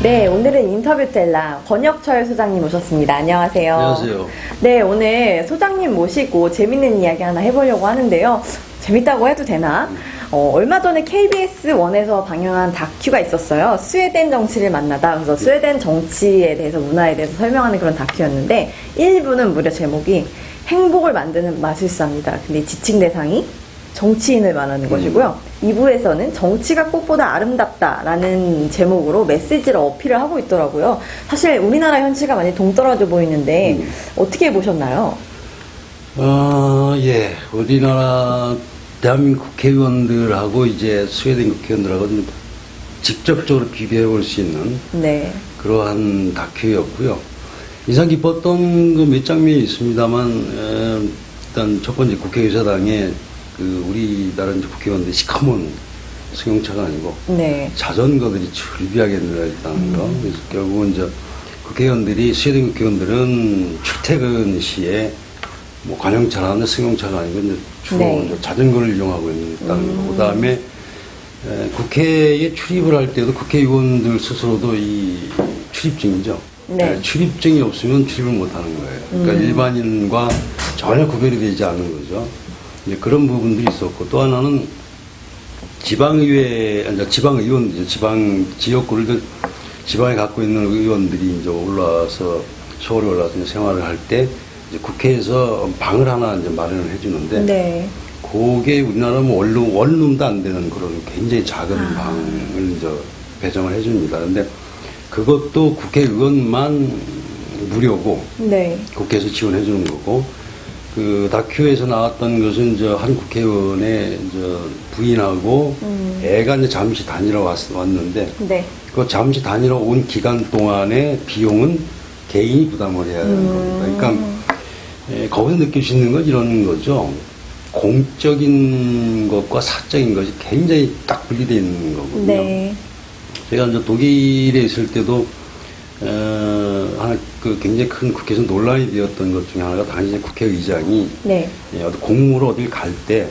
네, 오늘은 인터뷰텔라 권혁철 소장님 오셨습니다. 안녕하세요. 안녕하세요. 네, 오늘 소장님 모시고 재밌는 이야기 하나 해보려고 하는데요. 재밌다고 해도 되나? 얼마 전에 KBS1에서 방영한 다큐가 있었어요. 스웨덴 정치를 만나다. 그래서 스웨덴 정치에 대해서, 문화에 대해서 설명하는 그런 다큐였는데 1부는 무려 제목이 행복을 만드는 마술사입니다. 근데 지칭 대상이 정치인을 말하는 것이고요. 2부에서는 정치가 꽃보다 아름답다라는 제목으로 메시지를 어필을 하고 있더라고요. 사실 우리나라 현실과 많이 동떨어져 보이는데 어떻게 보셨나요? 예. 우리나라 대한민국 국회의원들하고 이제 스웨덴 국회의원들하고 좀 직접적으로 비교해 볼 수 있는 네. 그러한 다큐였고요. 인상 깊었던 그 몇 장면이 있습니다만, 일단 첫 번째 국회의사당에 우리나라 국회의원들이 시커먼 승용차가 아니고 네. 자전거들이 출비하게 늘어있다는 거. 그래서 결국은 이제 국회의원들이, 스웨덴 국회의원들은 출퇴근 시에 뭐 관용차나 승용차가 아니고 이제 주로 네. 이제 자전거를 이용하고 있다는 거. 그 다음에 국회에 출입을 할 때도 국회의원들 스스로도 이 출입증이죠. 네. 출입증이 없으면 출입을 못 하는 거예요. 그러니까 일반인과 전혀 구별이 되지 않는 거죠. 이제 그런 부분들이 있었고, 또 하나는 지방의회, 이제 지방의원들, 지방 지역구를 지방에 갖고 있는 의원들이 이제 올라와서, 서울에 올라와서 이제 생활을 할 때, 이제 국회에서 방을 하나 이제 마련을 해주는데, 네. 그게 우리나라 뭐 원룸도 안 되는 그런 굉장히 작은 방을 이제 배정을 해줍니다. 근데 그것도 국회의원만 무료고, 네. 국회에서 지원해주는 거고, 그 다큐에서 나왔던 것은 저 한 국회의원의 저 부인하고 애가 이제 잠시 다니러 왔는데, 네. 그 잠시 다니러 온 기간 동안의 비용은 개인이 부담을 해야 되는 겁니다. 그러니까 거기서 느낄 수 있는 건 이런 거죠. 공적인 것과 사적인 것이 굉장히 딱 분리되어 있는 거거든요. 네. 제가 이제 독일에 있을 때도 하나 굉장히 큰 국회에서 논란이 되었던 것 중에 하나가 당시 국회의장이 네. 어디 공무로 어딜 갈 때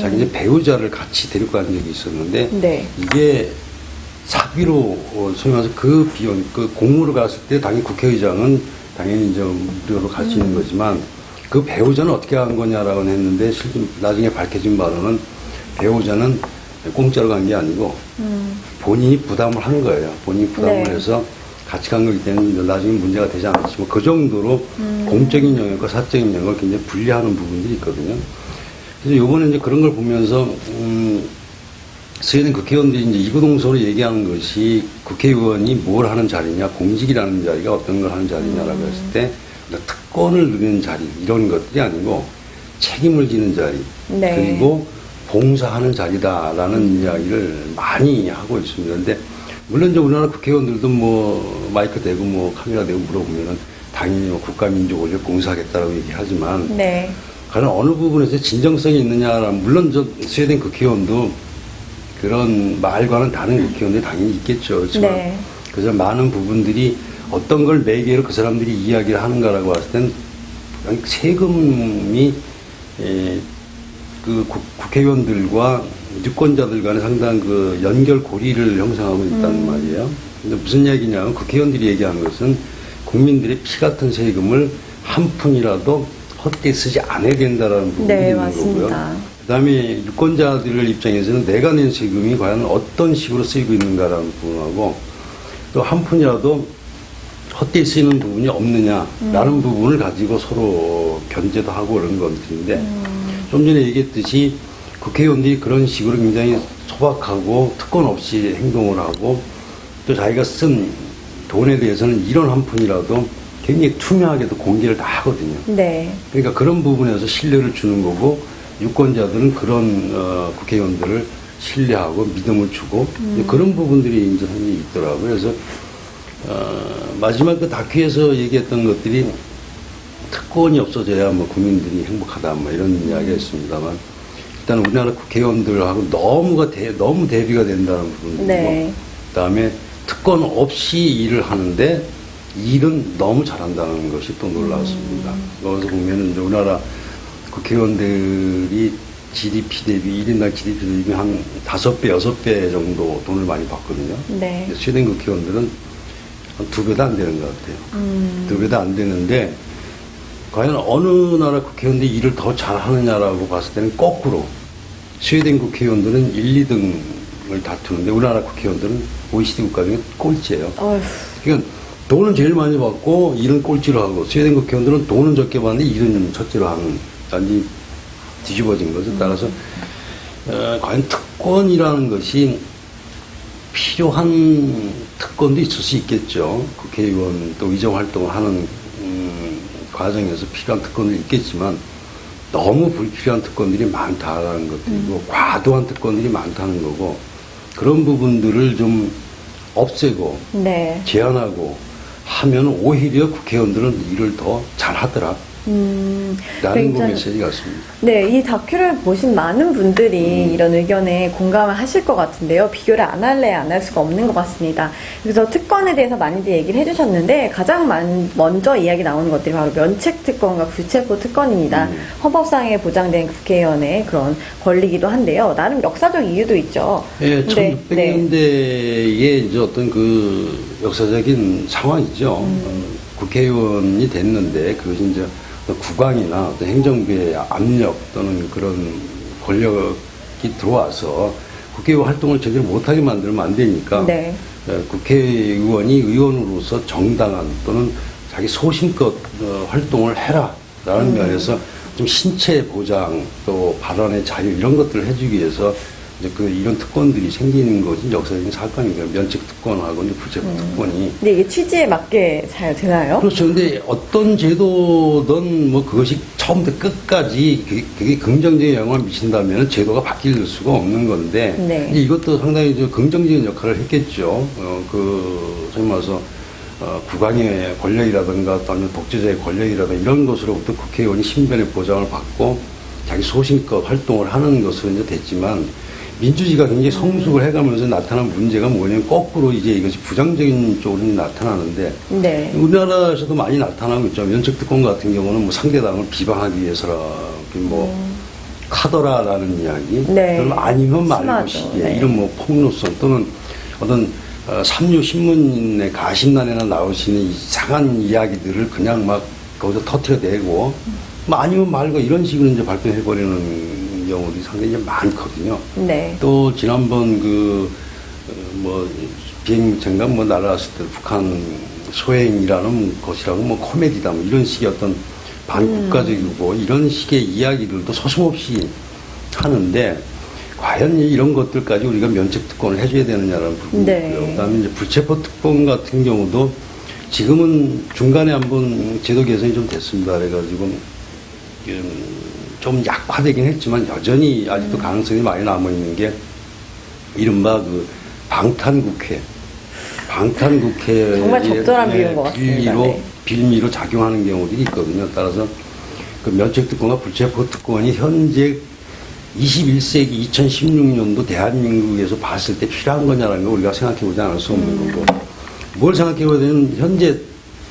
자기 이제 배우자를 같이 데리고 간 적이 있었는데 네. 이게 사비로 소위 말해서 그 비용, 그 공무로 갔을 때 당연히 국회의장은 당연히 이제 무료로 갈 수 있는 거지만 그 배우자는 어떻게 한 거냐라고 했는데 실제 나중에 밝혀진 바로는 배우자는 공짜로 간 게 아니고 본인이 부담을 한 거예요. 본인이 부담을 네. 해서 같이 간 거기 때문에 나중에 문제가 되지 않았지만 그 정도로 공적인 영역과 사적인 영역을 굉장히 분리하는 부분들이 있거든요. 그래서 요번에 이제 그런 걸 보면서 스웨덴 국회의원들이 이제 이구동성으로 얘기하는 것이 국회의원이 뭘 하는 자리냐, 공직이라는 자리가 어떤 걸 하는 자리냐라고 했을 때 특권을 누리는 자리 이런 것들이 아니고 책임을 지는 자리 네. 그리고 봉사하는 자리다라는 이야기를 많이 하고 있습니다. 근데 물론 이제 우리나라 국회의원들도 뭐 마이크 대고 뭐 카메라 대고 물어보면은 당연히 뭐 국가민족을 공사하겠다라고 얘기하지만 네. 과연 어느 부분에서 진정성이 있느냐라는, 물론 저 스웨덴 국회의원도 그런 말과는 다른 국회의원들이 당연히 있겠죠. 그렇지만 네. 그래서 많은 부분들이 어떤 걸 매개로 그 사람들이 이야기를 하는가라고 봤을 땐 세금이 그 국회의원들과 유권자들 간에 상당한 그 연결고리를 형성하고 있다는 말이에요. 근데 무슨 얘기냐면 국회의원들이 얘기하는 것은 국민들의 피 같은 세금을 한 푼이라도 헛되이 쓰지 않아야 된다라는 부분이 네, 있는 맞습니다. 거고요. 그다음에 유권자들 입장에서는 내가 낸 세금이 과연 어떤 식으로 쓰이고 있는가라는 부분하고 또 한 푼이라도 헛되이 쓰이는 부분이 없느냐라는 부분을 가지고 서로 견제도 하고 그런 것들인데 좀 전에 얘기했듯이 국회의원들이 그런 식으로 굉장히 소박하고 특권 없이 행동을 하고 또 자기가 쓴 돈에 대해서는 1원 한 푼이라도 굉장히 투명하게도 공개를 다 하거든요. 네. 그러니까 그런 부분에서 신뢰를 주는 거고 유권자들은 그런 국회의원들을 신뢰하고 믿음을 주고 그런 부분들이 이제 상당히 있더라고요. 그래서 마지막 그 다큐에서 얘기했던 것들이 특권이 없어져야 뭐 국민들이 행복하다 뭐 이런 이야기가 있습니다만 일단 우리나라 국회의원들하고 너무 대비가 된다는 부분이고 네. 그다음에 특권 없이 일을 하는데 일은 너무 잘한다는 것이 또 놀라웠습니다. 거기서 보면은 이제 우리나라 국회의원들이 GDP 대비, 1인당 GDP 대비 한 5배, 6배 정도 돈을 많이 받거든요. 네. 스웨덴 국회의원들은 한 2배도 안 되는 것 같아요. 2배도 안 되는데, 과연 어느 나라 국회의원들이 일을 더 잘하느냐라고 봤을 때는 거꾸로 스웨덴 국회의원들은 1, 2등을 다투는데 우리나라 국회의원들은 OECD 국가 중에 꼴찌예요. 어휴. 그러니까 돈은 제일 많이 받고 일은 꼴찌로 하고 스웨덴 국회의원들은 돈은 적게 받는데 일은 첫째로 하는 완전히 뒤집어진 거죠. 따라서 과연 특권이라는 것이 필요한 특권도 있을 수 있겠죠. 국회의원 또 의정 활동을 하는 과정에서 필요한 특권도 있겠지만 너무 불필요한 특권들이 많다라는 것들이고 과도한 특권들이 많다는 거고 그런 부분들을 좀 없애고 네. 제한하고 하면 오히려 국회의원들은 일을 더 잘하더라. 라는 그 메시지 같습니다. 네, 이 다큐를 보신 많은 분들이 이런 의견에 공감을 하실 것 같은데요. 비교를 안 할래 안 할 수가 없는 것 같습니다. 그래서 특권에 대해서 많이들 얘기를 해주셨는데 가장 먼저 이야기 나오는 것들이 바로 면책 특권과 불체포 특권입니다. 헌법상에 보장된 국회의원의 그런 권리이기도 한데요. 나름 역사적 이유도 있죠. 예, 네, 1600년대의 이제 어떤 그 역사적인 상황이죠. 국회의원이 됐는데 그것이 이제 어떤 국왕이나 어떤 행정부의 압력 또는 그런 권력이 들어와서 국회의원 활동을 제대로 못하게 만들면 안 되니까 네. 국회의원이 의원으로서 정당한 또는 자기 소신껏 활동을 해라라는 면에서 좀 신체 보장 또 발언의 자유 이런 것들을 해주기 위해서 이제 이런 특권들이 생기는 것이 역사적인 사건이니까 면책 특권하고 이제 불체포 특권이. 근데 이게 취지에 맞게 잘 되나요? 그렇죠. 근데 어떤 제도든 뭐 그것이 처음부터 끝까지 그게 긍정적인 영향을 미친다면 제도가 바뀔 수가 없는 건데. 네. 이것도 상당히 좀 긍정적인 역할을 했겠죠. 소위 말해서 국왕의 권력이라든가 또는 독재자의 권력이라든가 이런 것으로부터 국회의원이 신변의 보장을 받고 자기 소신껏 활동을 하는 것은 이제 됐지만 민주주의가 굉장히 성숙을 해가면서 나타난 문제가 뭐냐면 거꾸로 이제 이것이 부정적인 쪽으로 나타나는데 네. 우리나라에서도 많이 나타나고 있죠. 면책특권 같은 경우는 뭐 상대당을 비방하기 위해서라 뭐 카더라라는 이야기 네. 그럼 아니면 말고 심하죠. 시기에 네. 이런 뭐 폭로성 또는 어떤 삼류 신문의 가신란에나 나오시는 이상한 이야기들을 그냥 막 거기서 터트려내고 뭐 아니면 말고 이런 식으로 이제 발표해버리는 경우들이 상당히 많거든요. 네. 또 지난번 뭐 비행장관 뭐 날아왔을 때 북한 소행이라는 것이라고 뭐 코미디다 뭐 이런 식의 어떤 반국가적이고 이런 식의 이야기들도 서슴없이 하는데 과연 이런 것들까지 우리가 면책 특권을 해줘야 되느냐라는 부분이고요. 네. 그다음에 이제 불체포 특권 같은 경우도 지금은 중간에 한번 제도 개선이 좀 됐습니다. 그래가지고 좀 약화되긴 했지만 여전히 아직도 가능성이 많이 남아있는 게 이른바 방탄국회 정말 적절한 비유인 것 같습니다. 빌미로 작용하는 경우들이 있거든요. 따라서 그 면책특권과 불체포특권이 현재 21세기 2016년도 대한민국에서 봤을 때 필요한 거냐라는 걸 우리가 생각해보지 않을 수 없는 거고 뭘 생각해봐야 되는 현재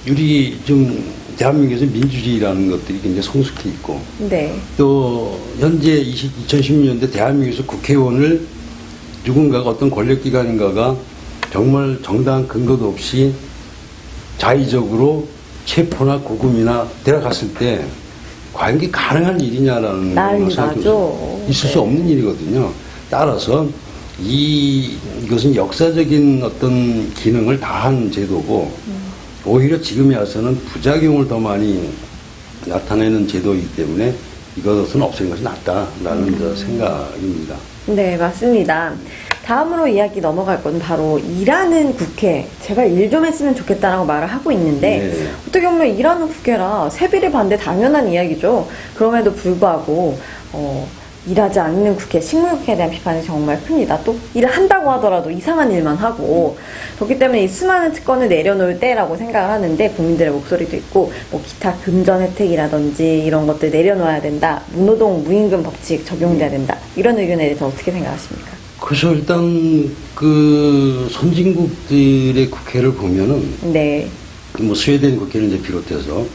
우리 좀 대한민국에서 민주주의라는 것들이 굉장히 성숙해 있고 네. 또 현재 2016년대 대한민국에서 국회의원을 누군가가 어떤 권력기관인가가 정말 정당한 근거도 없이 자의적으로 체포나 구금이나 데려갔을 때 과연 이게 가능한 일이냐라는 난리 생각해 나죠. 있을 수 없는 일이거든요. 따라서 이것은 역사적인 어떤 기능을 다한 제도고 오히려 지금에 와서는 부작용을 더 많이 나타내는 제도이기 때문에 이것은 없애는 것이 낫다라는 생각입니다. 네, 맞습니다. 다음으로 이야기 넘어갈 건 바로 일하는 국회. 제가 일 좀 했으면 좋겠다라고 말을 하고 있는데 네. 어떻게 보면 일하는 국회라 세비를 받는데 당연한 이야기죠. 그럼에도 불구하고 일하지 않는 국회, 식물국회에 대한 비판이 정말 큽니다. 또 일을 한다고 하더라도 이상한 일만 하고 그렇기 때문에 이 수많은 특권을 내려놓을 때라고 생각을 하는데 국민들의 목소리도 있고 뭐 기타 금전 혜택이라든지 이런 것들 내려놓아야 된다. 무노동 무임금 법칙 적용돼야 된다. 이런 의견에 대해서 어떻게 생각하십니까? 그래서 일단 선진국들의 국회를 보면은 네. 뭐 스웨덴 국회를 이제 비롯해서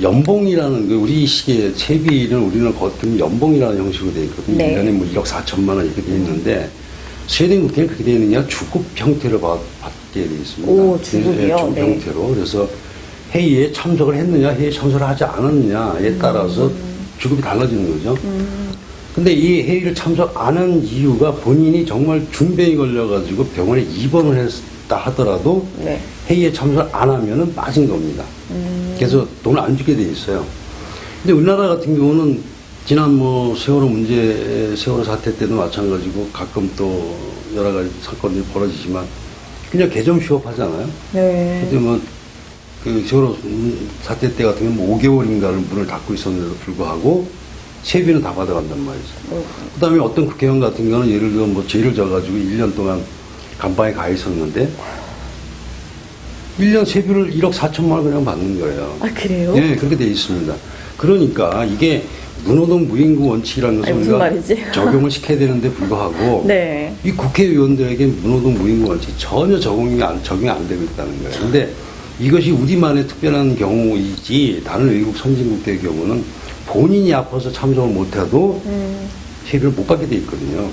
연봉이라는 우리식의 세비는 우리는 거의 연봉이라는 형식으로 되어 있거든요. 네. 1년에 뭐 1억 4천만 원 이렇게 되어 있는데 스웨덴 국회는 그렇게 되어 있느냐 주급 형태로 받게 되어 있습니다. 오, 주급이요? 주급 네. 형태로. 그래서 회의에 참석을 했느냐, 회의에 참석을 하지 않았느냐에 따라서 주급이 달라지는 거죠. 근데 이 회의를 참석 안 한 이유가 본인이 정말 중병이 걸려가지고 병원에 입원을 했다 하더라도 네. 회의에 참석을 안 하면은 빠진 겁니다. 그래서 돈을 안 주게 돼 있어요. 근데 우리나라 같은 경우는 지난 뭐 세월호 사태 때도 마찬가지고 가끔 또 여러 가지 사건들이 벌어지지만 그냥 개점 휴업하잖아요. 네. 근데 뭐 그 세월호 사태 때 같은 경우는 뭐 5개월인가를 문을 닫고 있었는데도 불구하고 세비는 다 받아간단 말이죠. 그 다음에 어떤 국회의원 같은 경우는 예를 들어 뭐 죄를 져가지고 1년 동안 감방에 가 있었는데 1년 세비를 1억 4천만 원 그냥 받는 거예요. 아, 그래요? 네, 그렇게 돼 있습니다. 그러니까 이게 문호동 무인구 원칙이라는 것을 아니, 무슨 우리가 말이지? 적용을 시켜야 되는데 불구하고 네. 이 국회의원들에게 문호동 무인구 원칙이 전혀 적용이 안 되고 있다는 거예요. 근데 이것이 우리만의 특별한 경우이지 다른 외국 선진국들의 경우는 본인이 아파서 참석을 못해도 세비를 못 받게 돼 있거든요.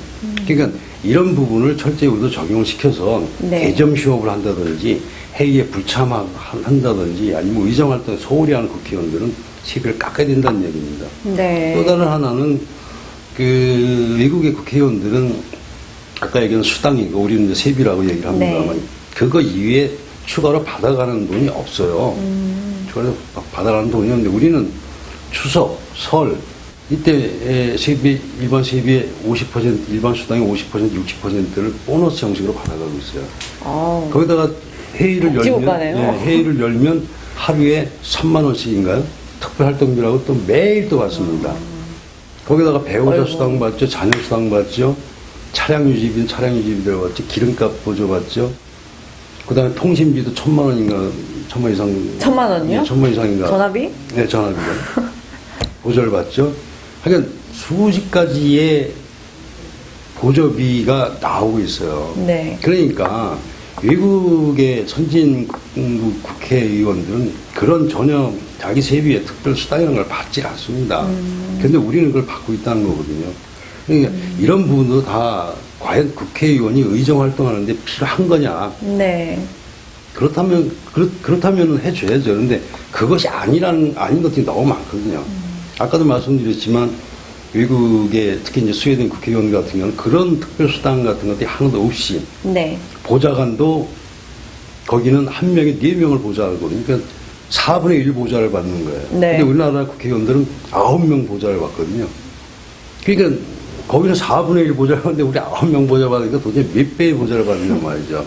그러니까 이런 부분을 철저히 우리도 적용을 시켜서 네. 개점 휴업을 한다든지 회의에 불참한다든지 아니면 의정활동 소홀히 하는 국회의원들은 세비를 깎아야 된다는 얘기입니다. 네. 또 다른 하나는 그 외국의 국회의원들은 아까 얘기한 수당이고 우리는 이제 세비라고 얘기를 합니다만 네. 그거 이외에 추가로 받아가는 돈이 없어요. 추가로 받아가는 돈이 없는데 우리는 추석, 설 이때 세비 일반 세비의 50% 일반 수당의 50% 60%를 보너스 형식으로 받아가고 있어요. 아, 거기다가 회의를 복지국가네요. 열면 회의를 열면 하루에 3만 원씩인가요? 특별활동비라고 또 매일 또 받습니다. 거기다가 배우자 아이고. 수당 받죠, 자녀 수당 받죠, 차량 유지비는 차량 유지비 들어갔죠, 기름값 보조 받죠. 그다음에 통신비도 1,000만 원인가 1,000만 이상 1,000만 원이요? 1,000만 이상인가 전화비? 네, 전화비가 보조를 받죠. 하여간 수십 가지의 보조비가 나오고 있어요. 네. 그러니까 외국의 선진국 국회의원들은 그런 전혀 자기 세비에 특별 수당이라는 걸 받지 않습니다. 그런데 우리는 그걸 받고 있다는 거거든요. 그러니까 이런 부분도 다 과연 국회의원이 의정 활동하는데 필요한 거냐. 네. 그렇다면 해줘야죠. 그런데 그것이 아닌 것들이 너무 많거든요. 아까도 말씀드렸지만 외국의 특히 이제 스웨덴 국회의원 같은 경우는 그런 특별수당 같은 것들이 하나도 없이 네. 보좌관도 거기는 한 명에 4명을 보좌하거든요. 그러니까 4분의 1 보좌를 받는 거예요. 네. 근데 우리나라 국회의원들은 9명 보좌를 받거든요. 그러니까 거기는 4분의 1 보좌를 받는데 우리 9명 보좌 받으니까 도대체 몇 배의 보좌를 받느냐 말이죠.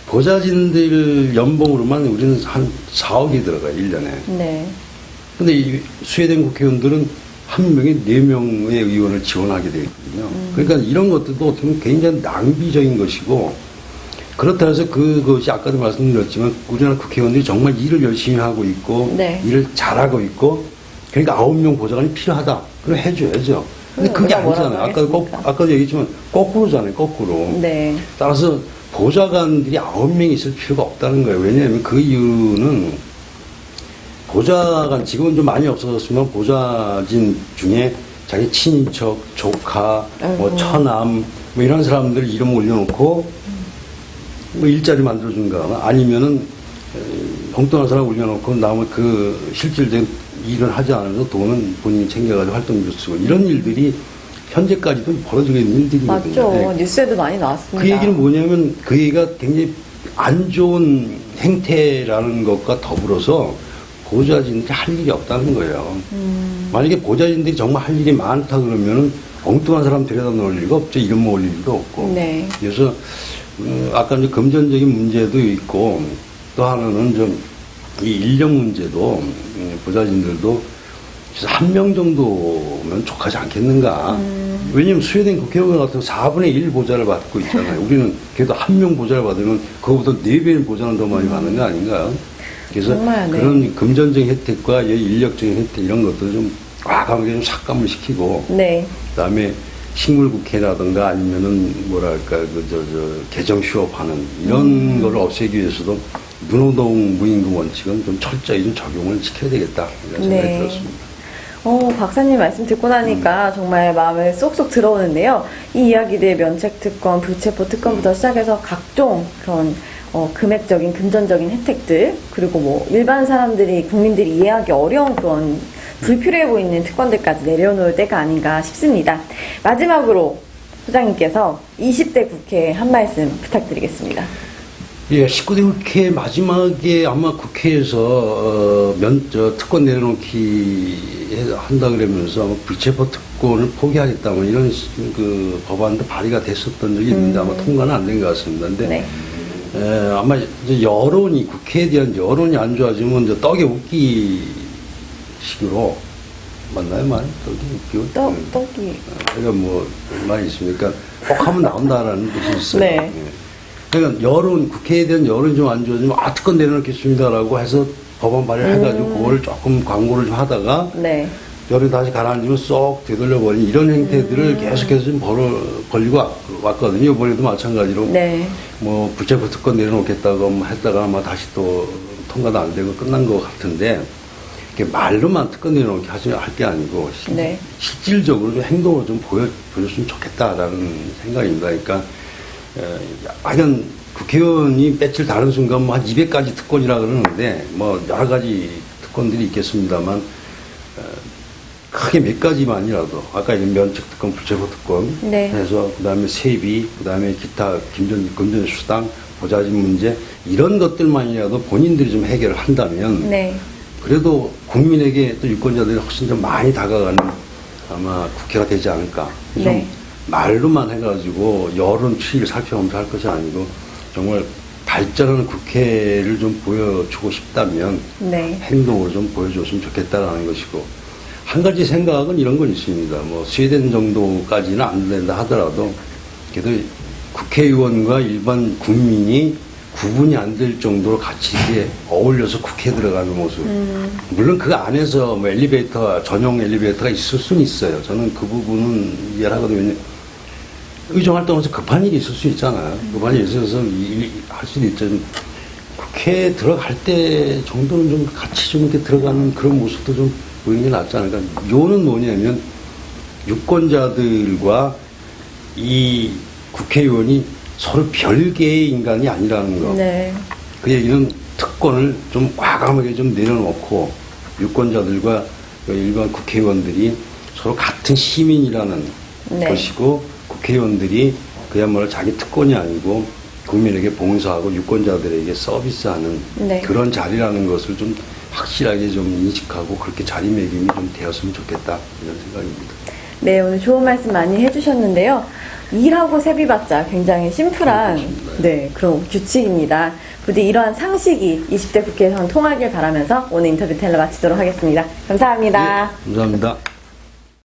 보좌진들 연봉으로만 우리는 한 4억이 들어가요, 1년에. 네. 근데 이 스웨덴 국회의원들은 한 명에 4명의 의원을 지원하게 되어 있거든요. 그러니까 이런 것들도 어떻게 보면 굉장히 낭비적인 것이고, 그렇다 해서 그것이 아까도 말씀드렸지만, 우리나라 국회의원들이 정말 일을 열심히 하고 있고, 네. 일을 잘하고 있고, 그러니까 9명 보좌관이 필요하다. 그럼 해줘야죠. 근데 그게 우리가 뭐라고 아니잖아요. 하겠습니까? 아까도 얘기했지만, 거꾸로잖아요, 거꾸로. 네. 따라서 보좌관들이 9명이 있을 필요가 없다는 거예요. 왜냐하면 그 이유는 보좌관, 지금은 좀 많이 없어졌지만 보좌진 중에 자기 친인척, 조카, 뭐 아이고. 처남, 뭐 이런 사람들 이름 올려놓고 뭐 일자리 만들어준거나 아니면은 엉뚱한 사람 올려놓고 남은 그 실질적인 일을 하지 않으면서 돈은 본인이 챙겨가지고 활동비로 쓰고 이런 일들이 현재까지도 벌어지고 있는 일들이거든요. 맞죠. 네. 뉴스에도 많이 나왔습니다. 그 얘기는 뭐냐면 그 얘기가 굉장히 안 좋은 행태라는 것과 더불어서 보좌진들이 할 일이 없다는 거예요. 만약에 보좌진들이 정말 할 일이 많다 그러면은 엉뚱한 사람 들여다 놓을 리가 없죠. 이름 모을 일도 없고. 네. 그래서 아까 이제 금전적인 문제도 있고 또 하나는 좀 이 인력 문제도 보좌진들도 한 명 정도면 족하지 않겠는가. 왜냐면 스웨덴 국회의원 같은 4분의 1 보좌를 받고 있잖아요. 우리는 그래도 한 명 보좌를 받으면 그거보다 4배는 보좌는 더 많이 받는 거 아닌가요? 그래서 정말, 네. 그런 금전적인 혜택과 인력적인 혜택 이런 것들을 좀 과감하게 좀 삭감을 시키고 네. 그다음에 식물국회라든가 아니면은 뭐랄까 개정 휴업하는 이런 거를 없애기 위해서도 무노동 무임금 원칙은 좀 철저히 좀 적용을 시켜야 되겠다 이런 생각이 네. 들었습니다. 박사님 말씀 듣고 나니까 정말 마음에 쏙쏙 들어오는데요. 이 이야기들 면책특권, 불체포특권부터 시작해서 각종 그런 금액적인, 금전적인 혜택들, 그리고 뭐 일반 사람들이, 국민들이 이해하기 어려운 그런 불필요해 보이는 특권들까지 내려놓을 때가 아닌가 싶습니다. 마지막으로 소장님께서 20대 국회에 한 말씀 부탁드리겠습니다. 예, 19대 국회 마지막에 아마 국회에서 특권 내려놓기 한다 그러면서 아마 불체포 특권을 포기하겠다 뭐 이런 그 법안도 발의가 됐었던 적이 있는데 아마 통과는 안 된 것 같습니다. 근데 네. 아마 이제 여론이 국회에 대한 여론이 안 좋아지면 이제 떡에 웃기 식으로 맞나요, 말? 떡이 웃기고 떡이. 제가 뭐 많이 있으니까 꼭 하면 나온다라는 뜻이 있어요. 네. 예. 그러니까 국회에 대한 여론이 좀 안 좋아지면 특권 내려놓겠습니다라고 해서 법안 발의를 해가지고 그거를 조금 광고를 좀 하다가 네. 여론이 다시 가라앉으면 쏙 되돌려버린 이런 행태들을 계속해서 좀 벌리고 왔거든요. 이번에도 마찬가지로 네. 뭐 불체포 특권 내려놓겠다고 뭐 했다가 아마 다시 또 통과도 안 되고 끝난 것 같은데 이렇게 말로만 특권 내려놓게 할 게 아니고 네. 실질적으로 좀 행동으로 좀 보여줬으면 좋겠다라는 생각입니다. 그러니까 하여간 국회의원이 배치를 다른 순간 뭐 한 200가지 특권이라 그러는데 뭐 여러 가지 특권들이 있겠습니다만 크게 몇 가지만이라도 아까 얘기한 면책 특권, 불체포 특권 네. 해서 그다음에 세비, 그다음에 기타 금전 수당, 보좌진 문제 이런 것들만이라도 본인들이 좀 해결을 한다면 네. 그래도 국민에게 또 유권자들이 훨씬 좀 많이 다가가는 아마 국회가 되지 않을까. 좀 네. 말로만 해가지고 여론 추이를 살펴보면서 할 것이 아니고 정말 발전하는 국회를 좀 보여주고 싶다면 네. 행동으로 좀 보여줬으면 좋겠다라는 것이고 한 가지 생각은 이런 건 있습니다. 뭐 스웨덴 정도까지는 안 된다 하더라도 그래도 국회의원과 일반 국민이 구분이 안 될 정도로 같이 이렇게 어울려서 국회에 들어가는 모습. 물론 그 안에서 뭐 전용 엘리베이터가 있을 수는 있어요. 저는 그 부분은 이해를 하거든요. 의정 활동에서 급한 일이 있을 수 있잖아요. 급한 일이 있어서 할 수도 있죠. 국회에 들어갈 때 정도는 좀 같이 좀 이렇게 들어가는 그런 모습도 좀 보이는 게 낫지 않을까. 요는 뭐냐면 유권자들과 이 국회의원이 서로 별개의 인간이 아니라는 거. 네. 그 얘기는 특권을 좀 과감하게 좀 내려놓고 유권자들과 일반 국회의원들이 서로 같은 시민이라는 네. 것이고 국회의원들이 그야말로 자기 특권이 아니고 국민에게 봉사하고 유권자들에게 서비스하는 네. 그런 자리라는 것을 좀 확실하게 좀 인식하고 그렇게 자리매김이 좀 되었으면 좋겠다 이런 생각입니다. 네, 오늘 좋은 말씀 많이 해주셨는데요. 일하고 세비 받자 굉장히 심플한 네, 그런 규칙입니다. 부디 이러한 상식이 20대 국회에서는 통하길 바라면서 오늘 인터뷰 텔레 마치도록 하겠습니다. 감사합니다. 네, 감사합니다.